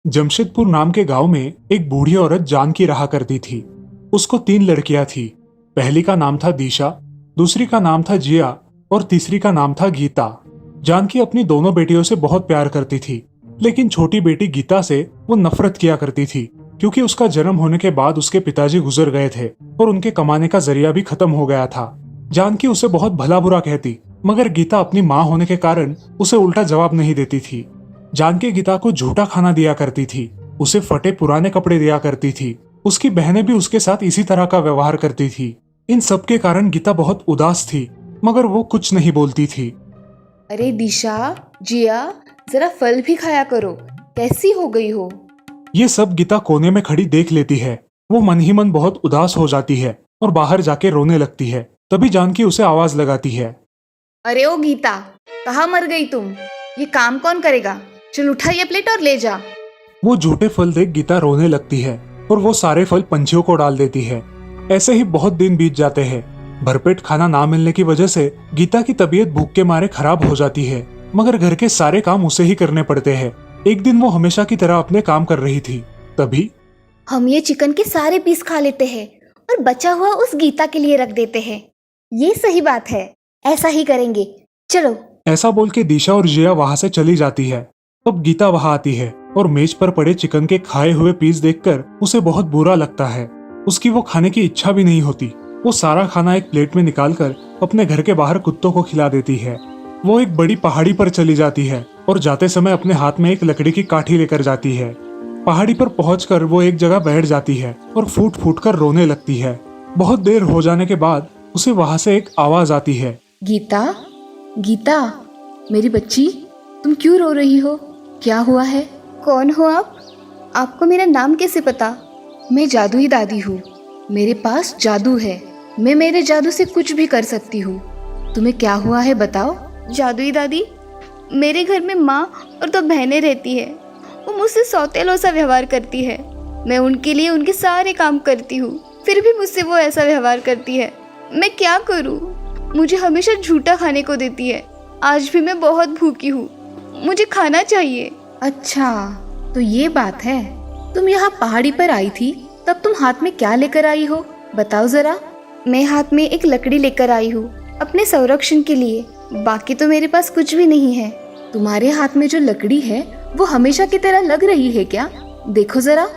जमशेदपुर नाम के गांव में एक बूढ़ी औरत जानकी रहा करती थी। उसको 3 लड़कियां थी। पहली का नाम था दिशा, दूसरी का नाम था जिया और तीसरी का नाम था गीता। जानकी अपनी दोनों बेटियों से बहुत प्यार करती थी, लेकिन छोटी बेटी गीता से वो नफरत किया करती थी, क्योंकि उसका जन्म होने के बाद उसके पिताजी गुजर गए थे और उनके कमाने का जरिया भी खत्म हो गया था। जानकी उसे बहुत भला बुरा कहती, मगर गीता अपनी माँ होने के कारण उसे उल्टा जवाब नहीं देती थी। जानकी गीता को झूठा खाना दिया करती थी, उसे फटे पुराने कपड़े दिया करती थी। उसकी बहनें भी उसके साथ इसी तरह का व्यवहार करती थी। इन सब के कारण गीता बहुत उदास थी, मगर वो कुछ नहीं बोलती थी। अरे दिशा, जिया, जरा फल भी खाया करो। कैसी हो गई हो? ये सब गीता कोने में खड़ी देख लेती है। वो मन ही मन बहुत उदास हो जाती है और बाहर जाके रोने लगती है। तभी जानकी उसे आवाज लगाती है। अरे ओ गीता, कहाँ मर गई तुम? ये काम कौन करेगा? चल उठा ये प्लेट और ले जा। वो झूठे फल देख गीता रोने लगती है और वो सारे फल पंछियों को डाल देती है। ऐसे ही बहुत दिन बीत जाते हैं। भरपेट खाना ना मिलने की वजह से गीता की तबीयत भूख के मारे खराब हो जाती है, मगर घर के सारे काम उसे ही करने पड़ते हैं। एक दिन वो हमेशा की तरह अपने काम कर रही थी। तभी हम ये चिकन के सारे पीस खा लेते हैं और बचा हुआ उस गीता के लिए रख देते हैं। ये सही बात है, ऐसा ही करेंगे। चलो। ऐसा बोल के दिशा और जिया वहां से चली जाती है। तब गीता वहां आती है और मेज पर पड़े चिकन के खाए हुए पीस देखकर उसे बहुत बुरा लगता है। उसकी वो खाने की इच्छा भी नहीं होती। वो सारा खाना एक प्लेट में निकालकर अपने घर के बाहर कुत्तों को खिला देती है। वो एक बड़ी पहाड़ी पर चली जाती है और जाते समय अपने हाथ में एक लकड़ी की काठी लेकर जाती है। पहाड़ी पर पहुंचकर वो एक जगह बैठ जाती है और फूट फूट कर रोने लगती है। बहुत देर हो जाने के बाद उसे वहां से एक आवाज आती है। गीता, गीता, मेरी बच्ची, तुम क्यों रो रही हो? क्या हुआ है? कौन हो आप? आपको मेरा नाम कैसे पता? मैं जादुई दादी हूँ। मेरे पास जादू है। मैं मेरे जादू से कुछ भी कर सकती हूँ। तुम्हें क्या हुआ है बताओ? जादुई दादी, मेरे घर में माँ और 2 बहनें रहती है। वो मुझसे सौतेलों सा व्यवहार करती है। मैं उनके लिए उनके सारे काम करती हूँ, फिर भी मुझसे वो ऐसा व्यवहार करती है। मैं क्या करूँ? मुझे हमेशा झूठा खाने को देती है। आज भी मैं बहुत भूखी हूँ, मुझे खाना चाहिए। अच्छा, तो ये बात है। तुम यहाँ पहाड़ी पर आई थी, तब तुम हाथ में क्या लेकर आई हो? बताओ जरा। मैं हाथ में एक लकड़ी लेकर आई हूँ, अपने संरक्षण के लिए। बाकी तो मेरे पास कुछ भी नहीं है। तुम्हारे हाथ में जो लकड़ी है वो हमेशा की तरह लग रही है क्या? देखो जरा।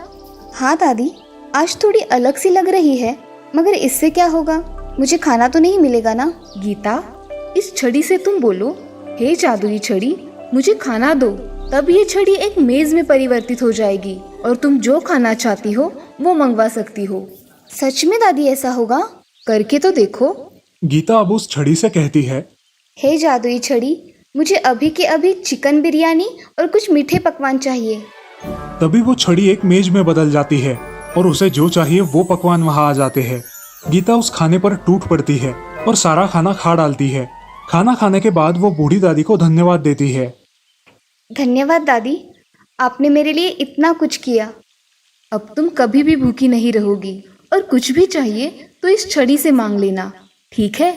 हाँ दादी, आज थोड़ी अलग सी लग रही है, मगर इससे क्या होगा? मुझे खाना तो नहीं मिलेगा ना? गीता, इस छड़ी से तुम बोलो, हे जादुई छड़ी, मुझे खाना दो। तब ये छड़ी एक मेज में परिवर्तित हो जाएगी और तुम जो खाना चाहती हो वो मंगवा सकती हो। सच में दादी ऐसा होगा? करके तो देखो। गीता अब उस छड़ी से कहती है। हे जादुई छड़ी, मुझे अभी के अभी चिकन बिरयानी और कुछ मीठे पकवान चाहिए। तभी वो छड़ी एक मेज में बदल जाती है और उसे जो चाहिए वो पकवान वहां आ जाते हैं। गीता उस खाने पर टूट पड़ती है और सारा खाना खा डालती है। खाना खाने के बाद वो बूढ़ी दादी को धन्यवाद देती है। धन्यवाद दादी, आपने मेरे लिए इतना कुछ किया। अब तुम कभी भी भूखी नहीं रहोगी और कुछ भी चाहिए तो इस छड़ी से मांग लेना, ठीक है?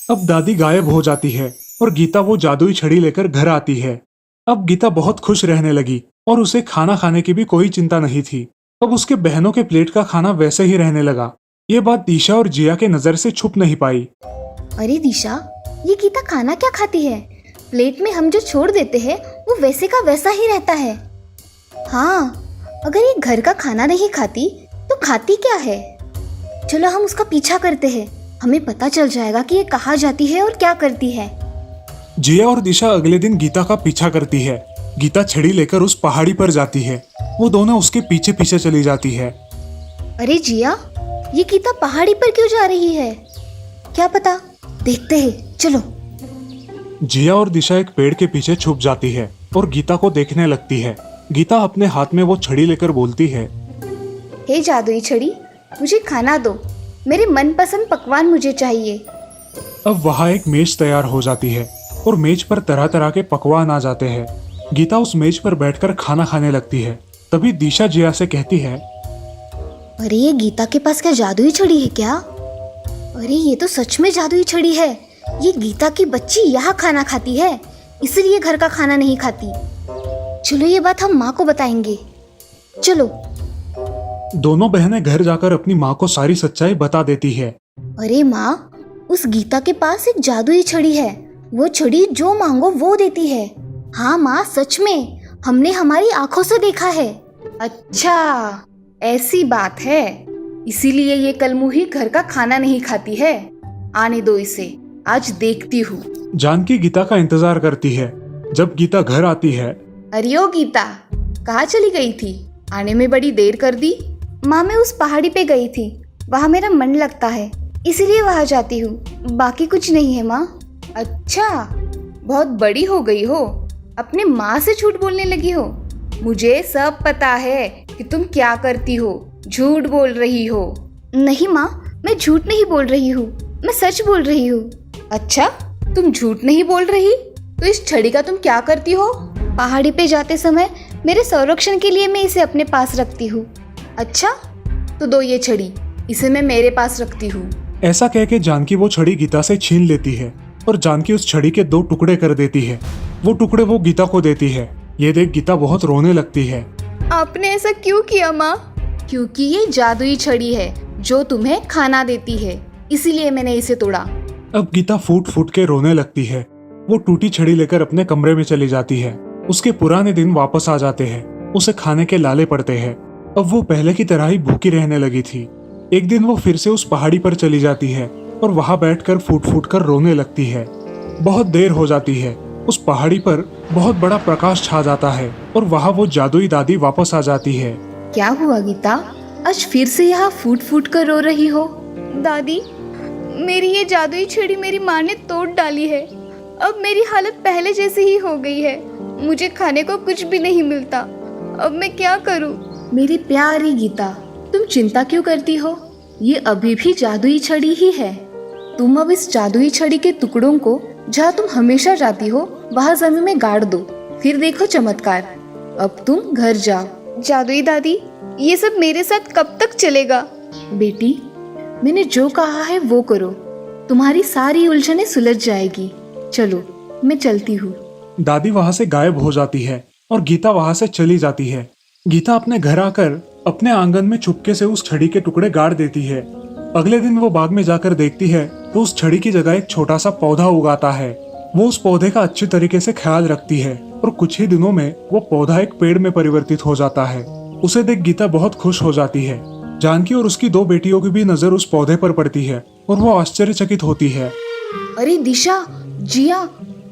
अब दादी गायब हो जाती है और गीता वो जादुई छड़ी लेकर घर आती है। अब गीता बहुत खुश रहने लगी और उसे खाना खाने की भी कोई चिंता नहीं थी। अब उसके बहनों के प्लेट का खाना वैसे ही रहने लगा। ये बात दिशा और जिया के नजर से छुप नहीं पाई। अरे दिशा, ये गीता खाना क्या खाती है? प्लेट में हम जो छोड़ देते हैं वो वैसे का वैसा ही रहता है। हाँ, अगर ये घर का खाना नहीं खाती तो खाती क्या है? चलो हम उसका पीछा करते हैं, हमें पता चल जाएगा कि ये कहाँ जाती है और क्या करती है। जिया और दिशा अगले दिन गीता का पीछा करती है। गीता छड़ी लेकर उस पहाड़ी पर जाती है। वो दोनों उसके पीछे पीछे चली जाती है। अरे जिया, ये गीता पहाड़ी पर क्यों जा रही है? क्या पता, देखते हैं, चलो। जिया और दिशा एक पेड़ के पीछे छुप जाती है और गीता को देखने लगती है। गीता अपने हाथ में वो छड़ी लेकर बोलती है। हे जादुई छड़ी, मुझे खाना दो। मेरे मनपसंद पकवान मुझे चाहिए। अब वहाँ एक मेज तैयार हो जाती है और मेज पर तरह तरह के पकवान आ जाते हैं। गीता उस मेज पर बैठकर खाना खाने लगती है। तभी दिशा जिया से कहती है। अरे ये गीता के पास क्या जादुई छड़ी है क्या? अरे ये तो सच में जादुई छड़ी है। ये गीता की बच्ची यहाँ खाना खाती है, इसलिए घर का खाना नहीं खाती। चलो ये बात हम माँ को बताएंगे। चलो। दोनों बहनें घर जाकर अपनी माँ को सारी सच्चाई बता देती है। अरे माँ, उस गीता के पास एक जादुई छड़ी है। वो छड़ी जो मांगो वो देती है। हाँ माँ, सच में हमने हमारी आंखों से देखा है। अच्छा, ऐसी बात है। इसीलिए ये कलमुही घर का खाना नहीं खाती है। आने दो इसे, आज देखती हूँ। जानकी गीता का इंतजार करती है। जब गीता घर आती है, अरे ओ गीता, कहाँ चली गई थी? आने में बड़ी देर कर दी। माँ, मैं उस पहाड़ी पे गई थी, वहाँ मेरा मन लगता है, इसीलिए वहाँ जाती हूँ। बाकी कुछ नहीं है माँ। अच्छा, बहुत बड़ी हो गई हो, अपने माँ से झूठ बोलने लगी हो। मुझे सब पता है कि तुम क्या करती हो, झूठ बोल रही हो। नहीं माँ, मैं झूठ नहीं बोल रही हूँ, मैं सच बोल रही हूँ। अच्छा, तुम झूठ नहीं बोल रही तो इस छड़ी का तुम क्या करती हो? पहाड़ी पे जाते समय मेरे संरक्षण के लिए मैं इसे अपने पास रखती हूँ। अच्छा, तो दो ये छड़ी, इसे मैं मेरे पास रखती हूँ। ऐसा कह के जानकी वो छड़ी गीता से छीन लेती है और जानकी उस छड़ी के 2 टुकड़े कर देती है। वो टुकड़े वो गीता को देती है। ये देख गीता बहुत रोने लगती है। आपने ऐसा क्यों किया माँ? क्योंकि ये जादुई छड़ी है जो तुम्हें खाना देती है, इसीलिए मैंने इसे तोड़ा। अब गीता फूट फूट के रोने लगती है। वो टूटी छड़ी लेकर अपने कमरे में चली जाती है। उसके पुराने दिन वापस आ जाते हैं। उसे खाने के लाले पड़ते हैं। अब वो पहले की तरह ही भूखी रहने लगी थी। एक दिन वो फिर से उस पहाड़ी पर चली जाती है और वहां बैठकर फूट फूट कर रोने लगती है। बहुत देर हो जाती है। उस पहाड़ी पर बहुत बड़ा प्रकाश छा जाता है और वहां वो जादुई दादी वापस आ जाती है। क्या हुआ गीता, आज फिर से यहाँ फूट फूट कर रो रही हो? दादी, मेरी ये जादुई छड़ी मेरी माँ ने तोड़ डाली है। अब मेरी हालत पहले जैसी ही हो गई है। मुझे खाने को कुछ भी नहीं मिलता। अब मैं क्या करूँ? मेरी प्यारी गीता, तुम चिंता क्यों करती हो? ये अभी भी जादुई छड़ी ही है। तुम अब इस जादुई छड़ी के टुकड़ों को जहाँ तुम हमेशा जाती हो वहाँ जमीन में गाड़ दो, फिर देखो चमत्कार। अब तुम घर जाओ। जादुई दादी, ये सब मेरे साथ कब तक चलेगा? बेटी, मैंने जो कहा है वो करो, तुम्हारी सारी उलझनें सुलझ जाएगी। चलो, मैं चलती हूँ। दादी वहां से गायब हो जाती है और गीता वहां से चली जाती है। गीता अपने घर आकर अपने आंगन में चुपके से उस छड़ी के टुकड़े गाड़ देती है। अगले दिन वो बाग में जाकर देखती है तो उस छड़ी की जगह एक छोटा सा पौधा उगाता है। वो उस पौधे का अच्छी तरीके से ख्याल रखती है और कुछ ही दिनों में वो पौधा एक पेड़ में परिवर्तित हो जाता है। उसे देख गीता बहुत खुश हो जाती है। जानकी और उसकी 2 बेटियों की भी नजर उस पौधे पर पड़ती है और वो आश्चर्यचकित होती है। अरे दिशा, जिया,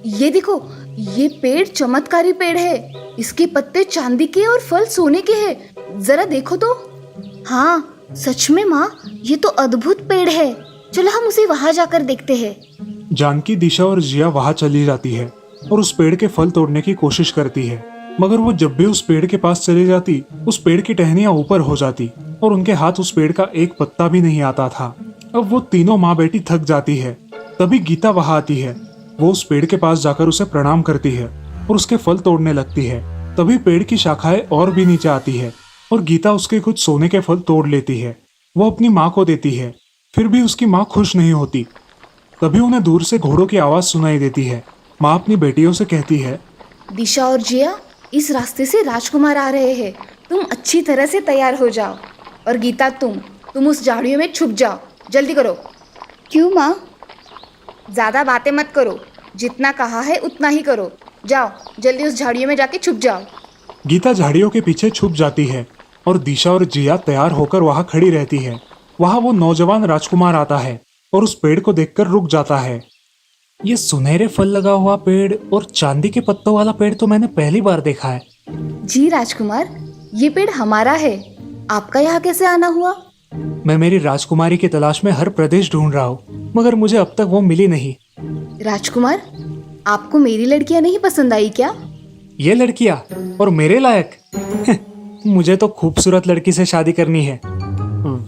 ये देखो, ये पेड़ चमत्कारी पेड़ है। इसके पत्ते चांदी के और फल सोने के हैं। जरा देखो तो। हाँ, सच में माँ, ये तो अद्भुत पेड़ है। चलो हम उसे वहाँ जाकर देखते हैं। जानकी, दिशा और जिया वहां चली जाती है और उस पेड़ के फल तोड़ने की कोशिश करती है। मगर वो जब भी उस पेड़ के पास चली जाती, उस पेड़ की टहनियां ऊपर हो जाती और उनके हाथ उस पेड़ का एक पत्ता भी नहीं आता था। अब वो तीनों माँ बेटी थक जाती है। तभी गीता वहां आती है। वो उस पेड़ के पास जाकर उसे प्रणाम करती है और उसके फल तोड़ने लगती है। तभी पेड़ की शाखाएं और भी नीचे आती है और गीता उसके कुछ सोने के फल तोड़ लेती है। वो अपनी माँ को देती है, फिर भी उसकी माँ खुश नहीं होती। तभी उन्हें दूर से घोड़ों की आवाज सुनाई देती है। माँ अपनी बेटियों से कहती है, दिशा और जिया, इस रास्ते से राजकुमार आ रहे हैं। तुम अच्छी तरह से तैयार हो जाओ। और गीता, तुम उस झाड़ियों में छुप जाओ। जल्दी करो। क्यों माँ? ज्यादा बातें मत करो, जितना कहा है उतना ही करो। जाओ, जल्दी उस झाड़ियों में जाके छुप जाओ। गीता झाड़ियों के पीछे छुप जाती है और दिशा और जिया तैयार होकर वहां खड़ी रहती है। वहां वो नौजवान राजकुमार आता है और उस पेड़ को देखकर रुक जाता है। ये सुनहरे फल लगा हुआ पेड़ और चांदी के पत्तों वाला पेड़ तो मैंने पहली बार देखा है। जी राजकुमार, ये पेड़ हमारा है। आपका यहाँ कैसे आना हुआ? मैं मेरी राजकुमारी की तलाश में हर प्रदेश ढूंढ रहा हूँ, मगर मुझे अब तक वो मिली नहीं। राजकुमार, आपको मेरी लड़कियाँ नहीं पसंद आई क्या? ये लड़कियाँ और मेरे लायक? मुझे तो खूबसूरत लड़की से शादी करनी है।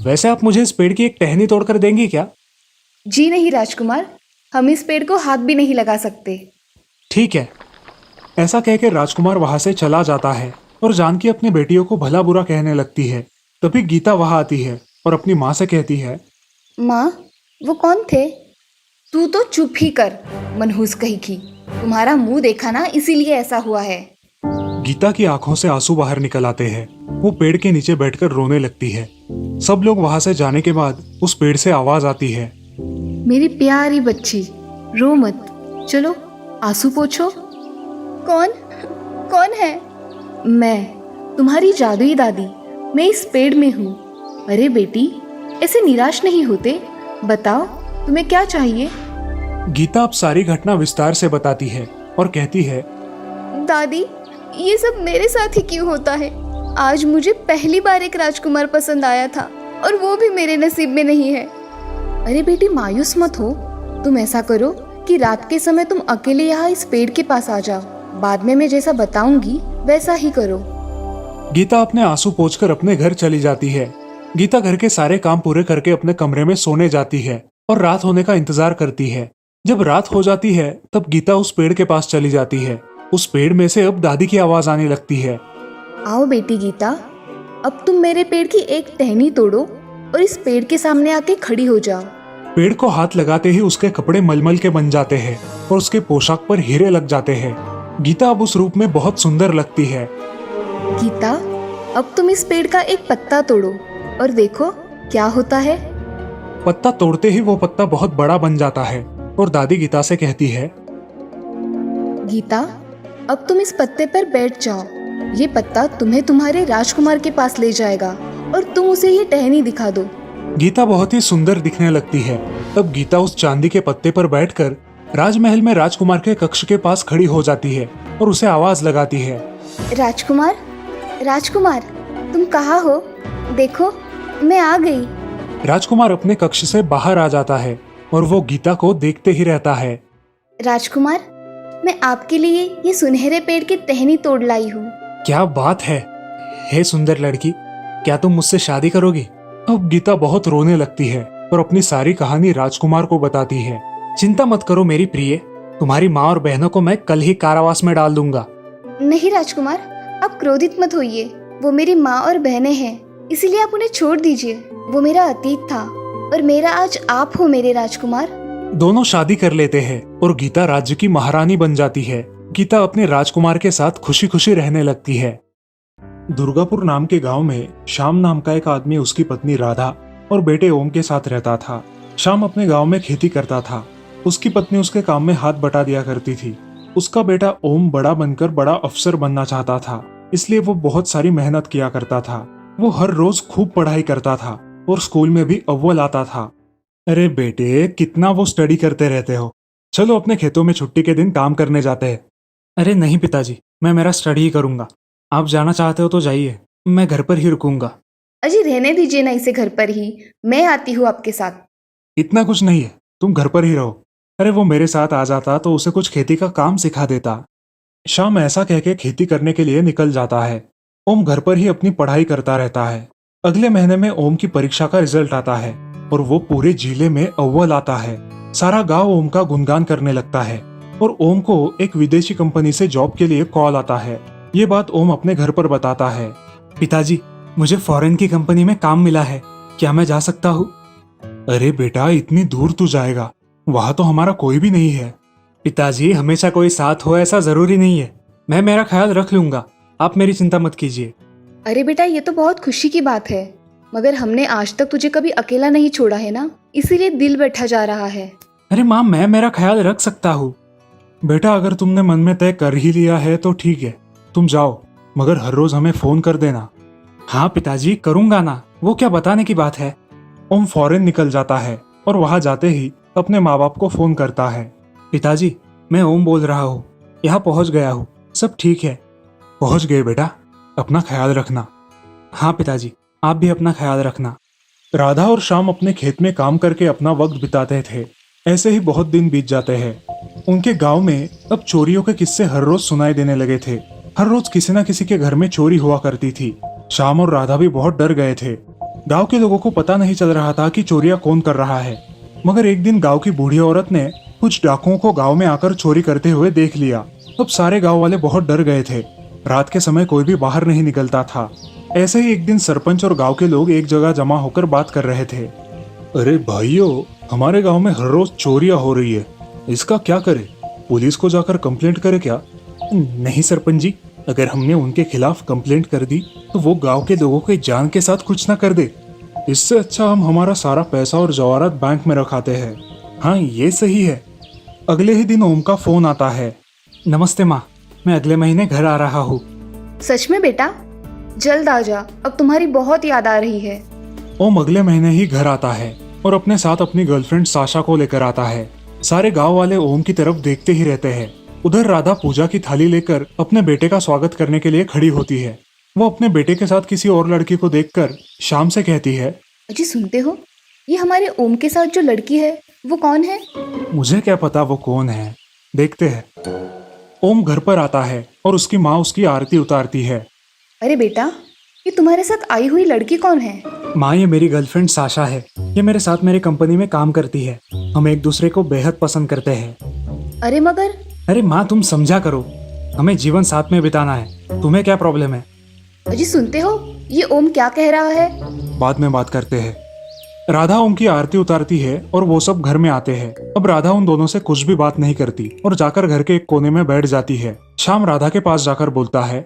वैसे आप मुझे इस पेड़ की एक टहनी तोड़कर देंगी क्या? जी नहीं राजकुमार, हम इस पेड़ को हाथ भी नहीं लगा सकते। ठीक है। ऐसा कहकर राजकुमार वहां से चला जाता है और जानकी अपनी बेटियों को भला बुरा कहने लगती है। तभी गीता वहां आती है और अपनी माँ से कहती है, माँ, वो कौन थे? तू तो चुप ही कर, मनहूस कहीं की। तुम्हारा मुंह देखा ना, इसीलिए ऐसा हुआ है। गीता की आंखों से आंसू बाहर निकल आते हैं। वो पेड़ के नीचे बैठकर रोने लगती है। सब लोग वहां से जाने के बाद उस पेड़ से आवाज आती है, मेरी प्यारी बच्ची, रो मत, चलो आंसू पोंछो। कौन कौन है? मैं, तुम्हारी जादुई दादी। मैं इस पेड़ में हूँ। अरे बेटी, ऐसे निराश नहीं होते। बताओ तुम्हें क्या चाहिए? गीता अब सारी घटना विस्तार से बताती है और कहती है, दादी, ये सब मेरे साथ ही क्यों होता है? आज मुझे पहली बार एक राजकुमार पसंद आया था और वो भी मेरे नसीब में नहीं है। अरे बेटी, मायूस मत हो। तुम ऐसा करो कि रात के समय तुम अकेले यहाँ इस पेड़ के पास आ जाओ। बाद में मैं जैसा बताऊंगी वैसा ही करो। गीता अपने आंसू पोंछकर अपने घर चली जाती है। गीता घर के सारे काम पूरे करके अपने कमरे में सोने जाती है और रात होने का इंतजार करती है। जब रात हो जाती है तब गीता उस पेड़ के पास चली जाती है। उस पेड़ में से अब दादी की आवाज आने लगती है, आओ बेटी गीता, अब तुम मेरे पेड़ की एक टहनी तोड़ो और इस पेड़ के सामने आके खड़ी हो जाओ। पेड़ को हाथ लगाते ही उसके कपड़े मलमल के बन जाते हैं और उसके पोशाक पर हीरे लग जाते हैं। गीता अब उस रूप में बहुत सुंदर लगती है। गीता, अब तुम इस पेड़ का एक पत्ता तोड़ो और देखो क्या होता है। पत्ता तोड़ते ही वो पत्ता बहुत बड़ा बन जाता है और दादी गीता से कहती है, गीता, अब तुम इस पत्ते पर बैठ जाओ। ये पत्ता तुम्हें तुम्हारे राजकुमार के पास ले जाएगा और तुम उसे ये टहनी दिखा दो। गीता बहुत ही सुंदर दिखने लगती है। तब गीता उस चांदी के पत्ते पर बैठकर राजमहल में राजकुमार के कक्ष के पास खड़ी हो जाती है और उसे आवाज लगाती है, राजकुमार, राजकुमार, तुम कहाँ हो? देखो, मैं आ गई। राजकुमार अपने कक्ष से बाहर आ जाता है और वो गीता को देखते ही रहता है। राजकुमार, मैं आपके लिए ये सुनहरे पेड़ की टहनी तोड़ लाई हूँ। क्या बात है! हे सुंदर लड़की, क्या तुम मुझसे शादी करोगी? अब गीता बहुत रोने लगती है और अपनी सारी कहानी राजकुमार को बताती है। चिंता मत करो मेरी प्रिय, तुम्हारी माँ और बहनों को मैं कल ही कारावास में डाल दूंगा। नहीं राजकुमार, आप क्रोधित मत होइए। वो मेरी माँ और बहनें हैं, इसीलिए आप उन्हें छोड़ दीजिए। वो मेरा अतीत था और मेरा आज आप हो मेरे राजकुमार। दोनों शादी कर लेते हैं और गीता राज्य की महारानी बन जाती है। गीता अपने राजकुमार के साथ खुशी खुशी रहने लगती है। दुर्गापुर नाम के गांव में श्याम नाम का एक आदमी, उसकी पत्नी राधा और बेटे ओम के साथ रहता था। श्याम अपने गांव में खेती करता था। उसकी पत्नी उसके काम में हाथ बटा दिया करती थी। उसका बेटा ओम बड़ा बनकर बड़ा अफसर बनना चाहता था, इसलिए वो बहुत सारी मेहनत किया करता था। वो हर रोज खूब पढ़ाई करता था और स्कूल में भी अव्वल आता था। अरे बेटे, कितना वो स्टडी करते रहते हो, चलो अपने खेतों में छुट्टी के दिन काम करने जाते हैं। अरे नहीं पिताजी, मैं मेरा स्टडी ही करूंगा। आप जाना चाहते हो तो जाइए, मैं घर पर ही रुकूंगा। अजी रहने दीजिए ना इसे घर पर ही, मैं आती हूँ आपके साथ। इतना कुछ नहीं है, तुम घर पर ही रहो। अरे वो मेरे साथ आ जाता तो उसे कुछ खेती का काम सिखा देता। शाम ऐसा कह के खेती करने के लिए निकल जाता है। ओम घर पर ही अपनी पढ़ाई करता रहता है। अगले महीने में ओम की परीक्षा का रिजल्ट आता है और वो पूरे जिले में अव्वल आता है। सारा गांव ओम का गुणगान करने लगता है और ओम को एक विदेशी कंपनी से जॉब के लिए कॉल आता है। ये बात ओम अपने घर पर बताता है। पिताजी, मुझे फॉरेन की कंपनी में काम मिला है, क्या मैं जा सकता हूँ? अरे बेटा, इतनी दूर तू जाएगा, वहां तो हमारा कोई भी नहीं है। पिताजी, हमेशा कोई साथ हो ऐसा जरूरी नहीं है, मैं मेरा ख्याल रख लूंगा, आप मेरी चिंता मत कीजिए। अरे बेटा, ये तो बहुत खुशी की बात है, मगर हमने आज तक तुझे कभी अकेला नहीं छोड़ा है ना, इसीलिए दिल बैठा जा रहा है। अरे माँ, मैं मेरा ख्याल रख सकता हूँ। बेटा, अगर तुमने मन में तय कर ही लिया है तो ठीक है, तुम जाओ, मगर हर रोज हमें फोन कर देना। हाँ पिताजी, करूंगा ना, वो क्या बताने की बात है। ओम फॉरेन निकल जाता है और वहां जाते ही अपने माँ बाप को फोन करता है। पिताजी, मैं ओम बोल रहा हूँ, यहाँ पहुँच गया हूँ, सब ठीक है। पहुँच गए बेटा, अपना ख्याल रखना। हाँ पिताजी, आप भी अपना ख्याल रखना। राधा और श्याम अपने खेत में काम करके अपना वक्त बिताते थे। ऐसे ही बहुत दिन बीत जाते हैं। उनके गांव में अब चोरियों के किस्से हर रोज सुनाई देने लगे थे। हर रोज किसी न किसी के घर में चोरी हुआ करती थी। श्याम और राधा भी बहुत डर गए थे। गांव के लोगों को पता नहीं चल रहा था कि चोरियां कौन कर रहा है। मगर एक दिन गांव की बूढ़ी औरत ने कुछ डाकुओं को गांव में आकर चोरी करते हुए देख लिया। अब सारे गांव वाले बहुत डर गए थे। रात के समय कोई भी बाहर नहीं निकलता था। ऐसे ही एक दिन सरपंच और गांव के लोग एक जगह जमा होकर बात कर रहे थे। अरे भाइयों, हमारे गांव में हर रोज चोरियां हो रही है, इसका क्या करे? पुलिस को जाकर कंप्लेंट करे क्या? नहीं सरपंच जी, अगर हमने उनके खिलाफ कंप्लेंट कर दी तो वो गांव के लोगों के जान के साथ कुछ ना कर दे। इससे अच्छा हम हमारा सारा पैसा और जवाहरात बैंक में रखाते हैं। हाँ, ये सही है। अगले ही दिन ओम का फोन आता है। नमस्ते माँ, मैं अगले महीने घर आ रहा हूँ। सच में बेटा? जल्द आ जा, अब तुम्हारी बहुत याद आ रही है। ओम अगले महीने ही घर आता है और अपने साथ अपनी गर्लफ्रेंड साशा को लेकर आता है। सारे गांव वाले ओम की तरफ देखते ही रहते हैं। उधर राधा पूजा की थाली लेकर अपने बेटे का स्वागत करने के लिए खड़ी होती है। वो अपने बेटे के साथ किसी और लड़की को देखकर शाम से कहती है, अजी सुनते हो, ये हमारे ओम के साथ जो लड़की है वो कौन है? मुझे क्या पता वो कौन है, देखते हैं। ओम घर पर आता है और उसकी माँ उसकी आरती उतारती है। अरे बेटा, ये तुम्हारे साथ आई हुई लड़की कौन है? माँ, ये मेरी गर्लफ्रेंड साशा है। ये मेरे साथ मेरी कंपनी में काम करती है। हम एक दूसरे को बेहद पसंद करते हैं। अरे मगर अरे माँ, तुम समझा करो, हमें जीवन साथ में बिताना है। तुम्हें क्या प्रॉब्लम है? अजी सुनते हो, ये ओम क्या कह रहा है? बाद में बात करते हैं। राधा ओम की आरती उतारती है और वो सब घर में आते हैं। अब राधा उन दोनों से कुछ भी बात नहीं करती और जाकर घर के एक कोने में बैठ जाती है। शाम राधा के पास जाकर बोलता है,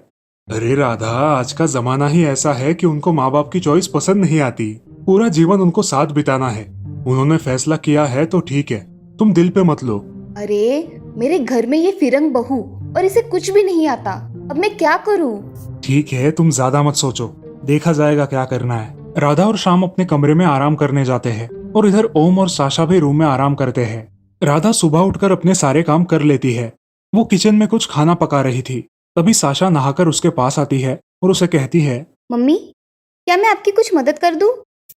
अरे राधा, आज का जमाना ही ऐसा है कि उनको माँ बाप की चॉइस पसंद नहीं आती। पूरा जीवन उनको साथ बिताना है। उन्होंने फैसला किया है तो ठीक है, तुम दिल पे मत लो। अरे मेरे घर में ये फिरंग बहू और इसे कुछ भी नहीं आता, अब मैं क्या करूं? ठीक है, तुम ज्यादा मत सोचो, देखा जाएगा क्या करना है। राधा और शाम अपने कमरे में आराम करने जाते हैं और इधर ओम और साशा भी रूम में आराम करते हैं। राधा सुबह उठकर अपने सारे काम कर लेती है। वो किचन में कुछ खाना पका रही थी। तभी साशा नहाकर उसके पास आती है और उसे कहती है, मम्मी, क्या मैं आपकी कुछ मदद कर दूं?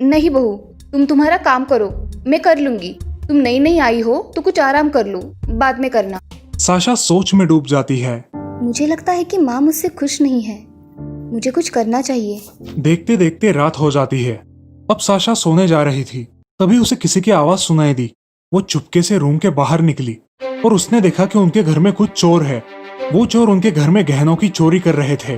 नहीं बहू, तुम तुम्हारा काम करो, मैं कर लूंगी। तुम नई नई आई हो तो कुछ आराम कर लो, बाद में करना। साशा सोच में डूब जाती है। मुझे लगता है कि माँ मुझसे खुश नहीं है, मुझे कुछ करना चाहिए। देखते देखते रात हो जाती है। अब साशा सोने जा रही थी, तभी उसे किसी की आवाज सुनाई दी। वो चुपके से रूम के बाहर निकली और उसने देखा कि उनके घर में कुछ चोर है। वो चोर उनके घर में गहनों की चोरी कर रहे थे।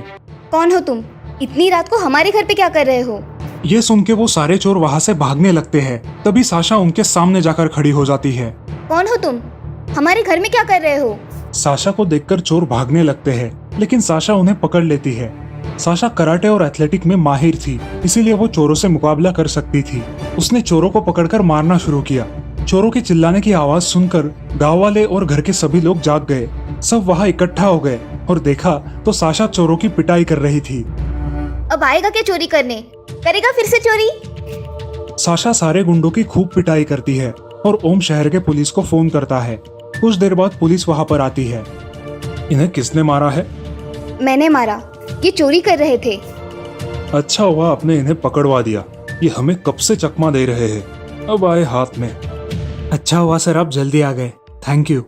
कौन हो तुम? इतनी रात को हमारे घर पे क्या कर रहे हो? ये सुन के वो सारे चोर वहाँ से भागने लगते हैं। तभी साशा उनके सामने जाकर खड़ी हो जाती है। कौन हो तुम? हमारे घर में क्या कर रहे हो? साशा को देखकर चोर भागने लगते हैं, लेकिन साशा उन्हें पकड़ लेती है। साशा कराटे और एथलेटिक में माहिर थी, इसीलिए वो चोरों से मुकाबला कर सकती थी। उसने चोरों को पकड़कर मारना शुरू किया। चोरों के चिल्लाने की आवाज सुनकर गांव वाले और घर के सभी लोग जाग गए। सब वहाँ इकट्ठा हो गए और देखा तो साशा चोरों की पिटाई कर रही थी। अब आएगा क्या चोरी करने? करेगा फिर से चोरी? साशा सारे गुंडों की खूब पिटाई करती है और ओम शहर के पुलिस को फोन करता है। कुछ देर बाद पुलिस वहाँ पर आती है। इन्हें किसने मारा है? मैंने मारा, ये चोरी कर रहे थे। अच्छा हुआ आपने इन्हें पकड़वा दिया, ये हमें कब से चकमा दे रहे हैं, अब आए हाथ में। अच्छा हुआ सर, आप जल्दी आ गए, थैंक यू।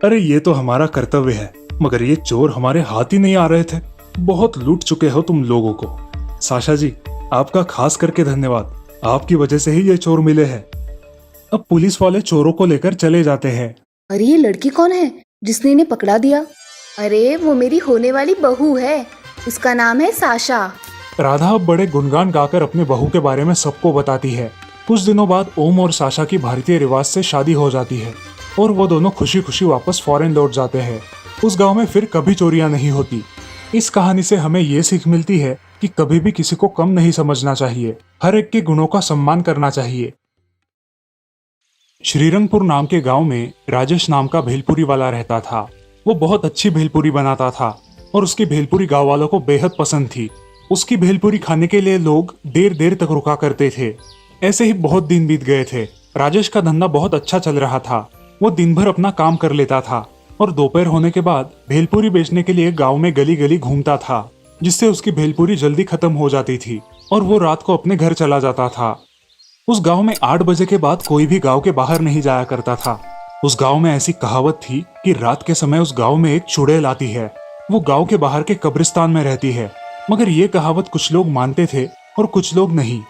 अरे ये तो हमारा कर्तव्य है, मगर ये चोर हमारे हाथ ही नहीं आ रहे थे। बहुत लूट चुके हो तुम लोगों को। साशा जी, आपका खास करके धन्यवाद, आपकी वजह से ही ये चोर मिले हैं। अब पुलिस वाले चोरों को लेकर चले जाते हैं। अरे ये लड़की कौन है जिसने इन्हें पकड़ा दिया? अरे वो मेरी होने वाली बहू है, उसका नाम है साशा। राधा अब बड़े गुणगान गाकर अपने बहू के बारे में सबको बताती है। कुछ दिनों बाद ओम और साशा की भारतीय रिवाज से शादी हो जाती है और वो दोनों खुशी खुशी वापस फॉरेन लौट जाते हैं। उस गांव में फिर कभी चोरियां नहीं होती। इस कहानी से हमें ये सीख मिलती है कि कभी भी किसी को कम नहीं समझना चाहिए, हर एक के गुणों का सम्मान करना चाहिए। श्रीरंगपुर नाम के गांव में राजेश नाम का भेलपुरी वाला रहता था। वो बहुत अच्छी भेलपुरी बनाता था और उसकी भेलपुरी गांव वालों को बेहद पसंद थी। उसकी भेलपुरी खाने के लिए लोग देर देर तक रुका करते थे। ऐसे ही बहुत दिन बीत गए थे। राजेश का धंधा बहुत अच्छा चल रहा था। वो दिन भर अपना काम कर लेता था और दोपहर होने के बाद भेलपुरी बेचने के लिए गांव में गली गली घूमता था, जिससे उसकी भेलपुरी जल्दी खत्म हो जाती थी और वो रात को अपने घर चला जाता था। उस गांव में 8 बजे के बाद कोई भी गांव के बाहर नहीं जाया करता था। उस गांव में ऐसी कहावत थी कि रात के समय उस गांव में एक चुड़ैल आती है। वो गांव के बाहर के कब्रिस्तान में रहती है, मगर ये कहावत कुछ लोग मानते थे और कुछ लोग नहीं।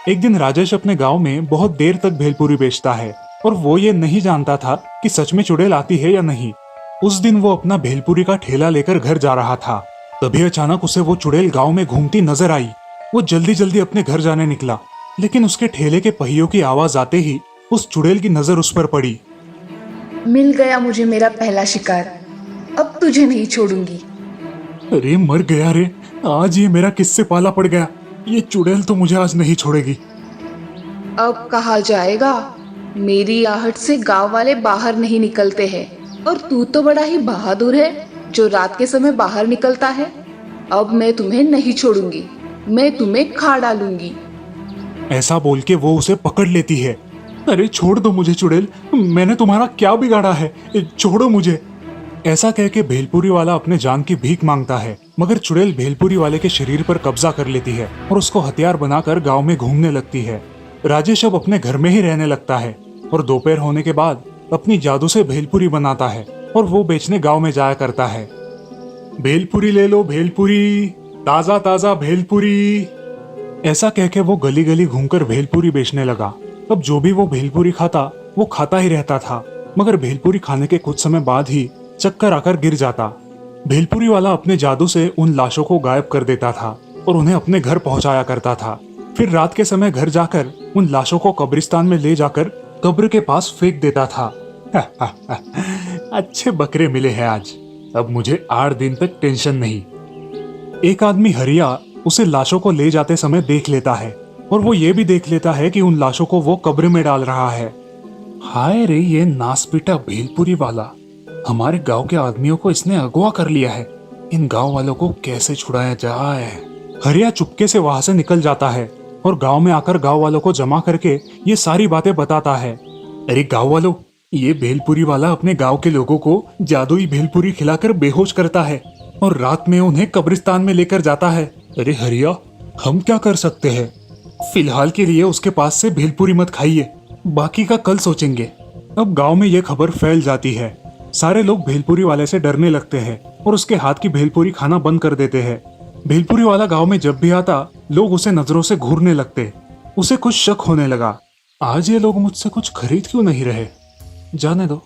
एक दिन राजेश अपने गांव में बहुत देर तक भेलपुरी बेचता है और वो ये नहीं जानता था कि सच में चुड़ैल आती है या नहीं। उस दिन वो अपना भेलपुरी का ठेला लेकर घर जा रहा था। तभी अचानक उसे वो चुड़ैल गांव में घूमती नजर आई। वो जल्दी जल्दी अपने घर जाने निकला, लेकिन उसके ठेले के पहियों की आवाज आते ही उस चुड़ैल की नजर उस पर पड़ी। मिल गया मुझे मेरा पहला शिकार, अब तुझे नहीं छोड़ूंगी। अरे मर गया रे, आज ये मेरा किससे पाला पड़ गया। ये चुड़ैल तो मुझे आज नहीं छोड़ेगी। अब कहा जाएगा, मेरी आहट से गांव वाले बाहर नहीं निकलते हैं और तू तो बड़ा ही बहादुर है जो रात के समय बाहर निकलता है। अब मैं तुम्हें नहीं छोड़ूंगी, मैं तुम्हें खा डालूंगी। ऐसा बोल के वो उसे पकड़ लेती है। अरे छोड़ दो मुझे चुड़ैल, मैंने तुम्हारा क्या बिगाड़ा है, छोड़ो मुझे। ऐसा कह के भेलपुरी वाला अपने जान की भीख मांगता है, मगर चुड़ैल भेलपुरी वाले के शरीर पर कब्जा कर लेती है और उसको हथियार बनाकर गांव में घूमने लगती है। राजेश अब अपने घर में ही रहने लगता है और दोपहर होने के बाद अपनी जादू से भेलपुरी बनाता है और वो बेचने गांव में जाया करता है। भेलपुरी ले लो भेलपुरी, ताजा ताजा भेलपुरी। ऐसा कह के वो गली गली घूमकर भेलपुरी बेचने लगा। अब जो भी वो भेलपुरी खाता वो खाता ही रहता था, मगर भेलपुरी खाने के कुछ समय बाद ही चक्कर आकर गिर जाता। भेलपुरी वाला अपने जादू से उन लाशों को गायब कर देता था और उन्हें अपने घर पहुंचाया करता था। फिर रात के समय घर जाकर उन लाशों को कब्रिस्तान में ले जाकर कब्र के पास फेंक देता था। अच्छे बकरे मिले हैं आज, अब मुझे 8 दिन तक टेंशन नहीं। एक आदमी हरिया उसे लाशों को ले जाते समय देख लेता है और वो ये भी देख लेता है कि उन लाशों को वो कब्र में डाल रहा है। हाय रे, ये नासपीटा भेलपुरी वाला, हमारे गांव के आदमियों को इसने अगवा कर लिया है। इन गांव वालों को कैसे छुड़ाया जाए। हरिया चुपके से वहां से निकल जाता है और गांव में आकर गांव वालों को जमा करके ये सारी बातें बताता है। अरे गांव वालों, ये भेलपुरी वाला अपने गांव के लोगों को जादुई भेलपुरी खिलाकर बेहोश करता है और रात में उन्हें कब्रिस्तान में लेकर जाता है। अरे हरिया, हम क्या कर सकते हैं? फिलहाल के लिए उसके पास से भेलपुरी मत खाइए, बाकी का कल सोचेंगे। अब गांव में ये खबर फैल जाती है। सारे लोग भेलपुरी वाले से डरने लगते हैं और उसके हाथ की भेलपुरी खाना बंद कर देते हैं। भेलपुरी वाला गांव में जब भी आता, लोग उसे नजरों से घूरने लगते। उसे कुछ शक होने लगा, आज ये लोग मुझसे कुछ खरीद क्यों नहीं रहे। जाने दो,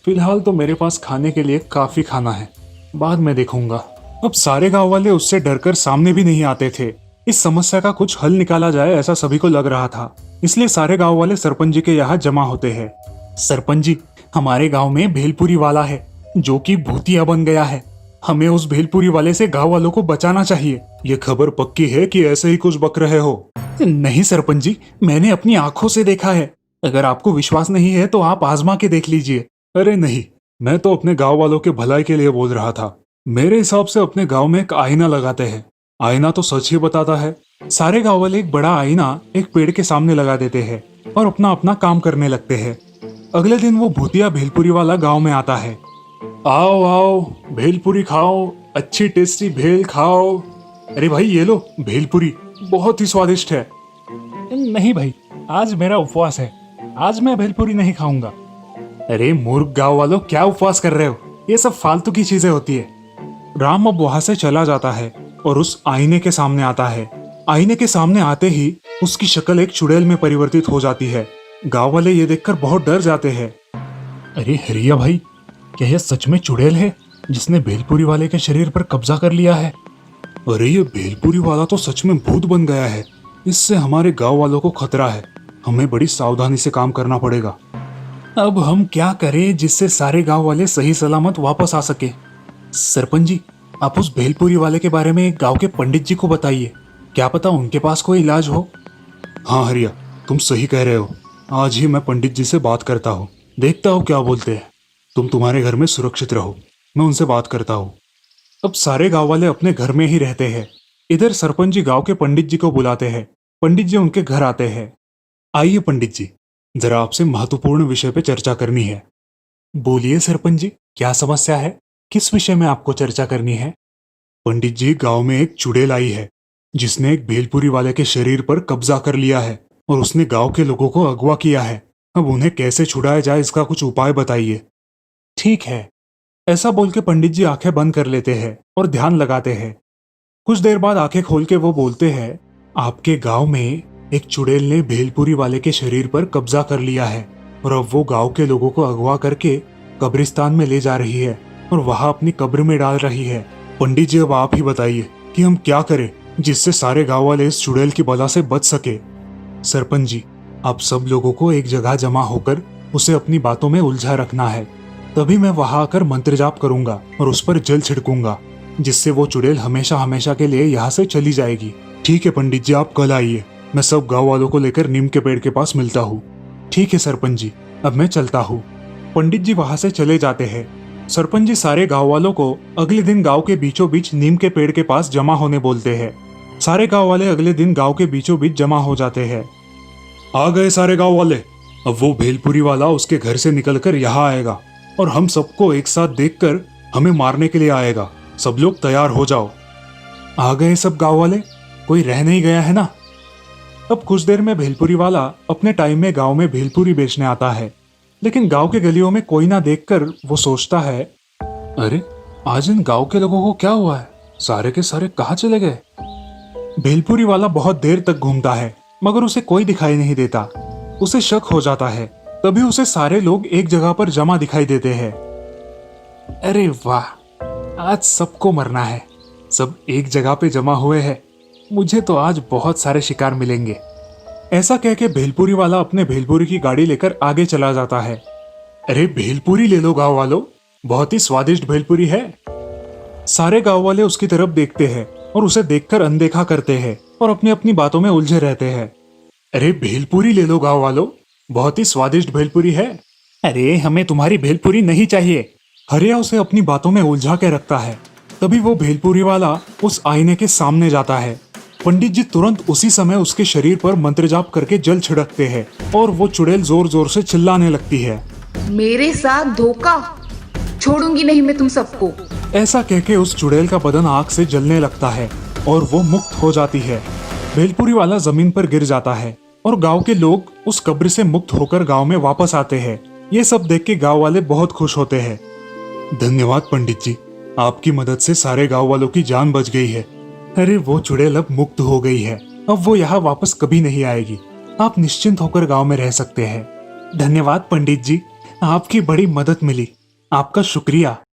फिलहाल तो मेरे पास खाने के लिए काफी खाना है, बाद में देखूंगा। अब सारे गांव वाले उससे डरकर सामने भी नहीं आते थे। इस समस्या का कुछ हल निकाला जाए ऐसा सभी को लग रहा था, इसलिए सारे गांव वाले सरपंच जी के यहाँ जमा होते हैं। सरपंच जी, हमारे गांव में भेलपुरी वाला है जो कि भूतिया बन गया है। हमें उस भेलपुरी वाले से गांव वालों को बचाना चाहिए। ये खबर पक्की है कि ऐसे ही कुछ बक रहे हो? नहीं सरपंच जी, मैंने अपनी आंखों से देखा है। अगर आपको विश्वास नहीं है तो आप आजमा के देख लीजिए। अरे नहीं, मैं तो अपने गांव वालों के भलाई के लिए बोल रहा था। मेरे हिसाब से अपने गांव में एक आईना लगाते हैं, आईना तो सच ही बताता है। सारे गांव वाले एक बड़ा आईना एक पेड़ के सामने लगा देते हैं और अपना अपना काम करने लगते हैं। अगले दिन वो भूतिया भेलपुरी वाला गांव में आता है। आओ आओ, भेलपुरी खाओ, अच्छी टेस्टी भेल खाओ। अरे भाई ये लो भेलपुरी, बहुत ही स्वादिष्ट है। नहीं भाई, आज मेरा उपवास है, आज मैं भेलपुरी नहीं खाऊंगा। अरे मूर्ख गांव वालों, क्या उपवास कर रहे हो? ये सब फालतू की चीजें होती है। राम अब वहां से चला जाता है और उस आईने के सामने आता है। आईने के सामने आते ही उसकी शक्ल एक चुड़ैल में परिवर्तित हो जाती है। गांव वाले ये देखकर बहुत डर जाते हैं। अरे हरिया भाई, क्या यह सच में चुड़ैल है जिसने भेलपुरी वाले के शरीर पर कब्जा कर लिया है? अरे ये भेलपुरी वाला तो सच में भूत बन गया है। इससे हमारे गांव वालों को खतरा है, हमें बड़ी सावधानी से काम करना पड़ेगा। अब हम क्या करें जिससे सारे गांव वाले सही सलामत वापस आ सके? सरपंच जी, आप उस भेलपुरी वाले के बारे में गांव के पंडित जी को बताइए, क्या पता उनके पास कोई इलाज हो। हाँ हरिया, तुम सही कह रहे हो। आज ही मैं पंडित जी से बात करता हूँ, देखता हूँ क्या बोलते हैं। तुम तुम्हारे घर में सुरक्षित रहो, मैं उनसे बात करता हूँ। अब सारे गांव वाले अपने घर में ही रहते हैं। इधर सरपंच जी गांव के पंडित जी को बुलाते हैं। पंडित जी उनके घर आते हैं। आइए पंडित जी, जरा आपसे महत्वपूर्ण विषय पे चर्चा करनी है। बोलिए सरपंच जी, क्या समस्या है? किस विषय में आपको चर्चा करनी है? पंडित जी, गांव में एक चुड़ैल आई है जिसने एक भेलपुरी वाले के शरीर पर कब्जा कर लिया है और उसने गांव के लोगों को अगवा किया है। अब उन्हें कैसे छुड़ाया जाए, इसका कुछ उपाय बताइए। ठीक है, ऐसा बोल के पंडित जी आंखें बंद कर लेते हैं और ध्यान लगाते हैं। कुछ देर बाद आंखें खोल के वो बोलते हैं, आपके गांव में एक चुड़ैल ने भेलपुरी वाले के शरीर पर कब्जा कर लिया है और अब वो गांव के लोगों को अगवा करके कब्रिस्तान में ले जा रही है और वहां अपनी कब्र में डाल रही है। पंडित जी, अब आप ही बताइए कि हम क्या करें जिससे सारे गांव वाले इस चुड़ैल की बला से बच सके। सरपंच जी, आप सब लोगों को एक जगह जमा होकर उसे अपनी बातों में उलझा रखना है। तभी मैं वहां आकर मंत्र जाप करूंगा और उस पर जल छिड़कूंगा। जिससे वो चुड़ैल हमेशा हमेशा के लिए यहाँ से चली जाएगी। ठीक है पंडित जी, आप कल आइए, मैं सब गांव वालों को लेकर नीम के पेड़ के पास मिलता हूँ। ठीक है सरपंच जी, अब मैं चलता हूँ। पंडित जी वहां से चले जाते हैं। सरपंच जी सारे गांव वालों को अगले दिन गांव के बीचों बीच नीम के पेड़ के पास जमा होने बोलते हैं। सारे गांव वाले अगले दिन गांव के बीचों बीच जमा हो जाते हैं। आ गए सारे गांव वाले। अब वो भेलपुरी वाला उसके घर से निकलकर यहाँ आएगा और हम सबको एक साथ देखकर हमें मारने के लिए आएगा। सब लोग तैयार हो जाओ। आ गए सब गांव वाले, कोई रह नहीं गया है ना। अब कुछ देर में भेलपुरी वाला अपने टाइम में गांव में भेलपुरी बेचने आता है, लेकिन गांव के गलियों में कोई ना देखकर वो सोचता है, अरे आज इन गांव के लोगों को क्या हुआ है, सारे के सारे कहाँ चले गए। भेलपुरी वाला बहुत देर तक घूमता है मगर उसे कोई दिखाई नहीं देता। उसे शक हो जाता है, तभी उसे सारे लोग एक जगह पर जमा दिखाई देते हैं। अरे वाह, आज सबको मरना है, सब एक जगह पे जमा हुए हैं, मुझे तो आज बहुत सारे शिकार मिलेंगे। ऐसा कह के भेलपुरी वाला अपने भेलपुरी की गाड़ी लेकर आगे चला जाता है। अरे भेलपुरी ले लो गांव वालों, बहुत ही स्वादिष्ट भेलपुरी है। सारे गांव वाले उसकी तरफ देखते हैं और उसे देखकर अनदेखा करते हैं और अपनी अपनी बातों में उलझे रहते हैं। अरे भेलपुरी ले लो गांव वालों, बहुत ही स्वादिष्ट भेलपुरी है। अरे हमें तुम्हारी भेलपुरी नहीं चाहिए। हरिया उसे अपनी बातों में उलझा के रखता है। तभी वो भेलपुरी वाला उस आईने के सामने जाता है। पंडित जी तुरंत उसी समय उसके शरीर पर मंत्र जाप करके जल छिड़कते हैं और वो चुड़ैल जोर जोर से चिल्लाने लगती है, मेरे साथ धोखा, छोड़ूंगी नहीं मैं तुम सबको। ऐसा कह के उस चुड़ैल का बदन आग से जलने लगता है और वो मुक्त हो जाती है। भेलपुरी वाला जमीन पर गिर जाता है और गांव के लोग उस कब्र से मुक्त होकर गांव में वापस आते हैं। ये सब देख के गांव वाले बहुत खुश होते हैं। धन्यवाद पंडित जी, आपकी मदद से सारे गांव वालों की जान बच गई है। अरे वो चुड़ैल अब मुक्त हो गई है, अब वो यहाँ वापस कभी नहीं आएगी। आप निश्चिंत होकर गांव में रह सकते हैं। धन्यवाद पंडित जी, आपकी बड़ी मदद मिली, आपका शुक्रिया।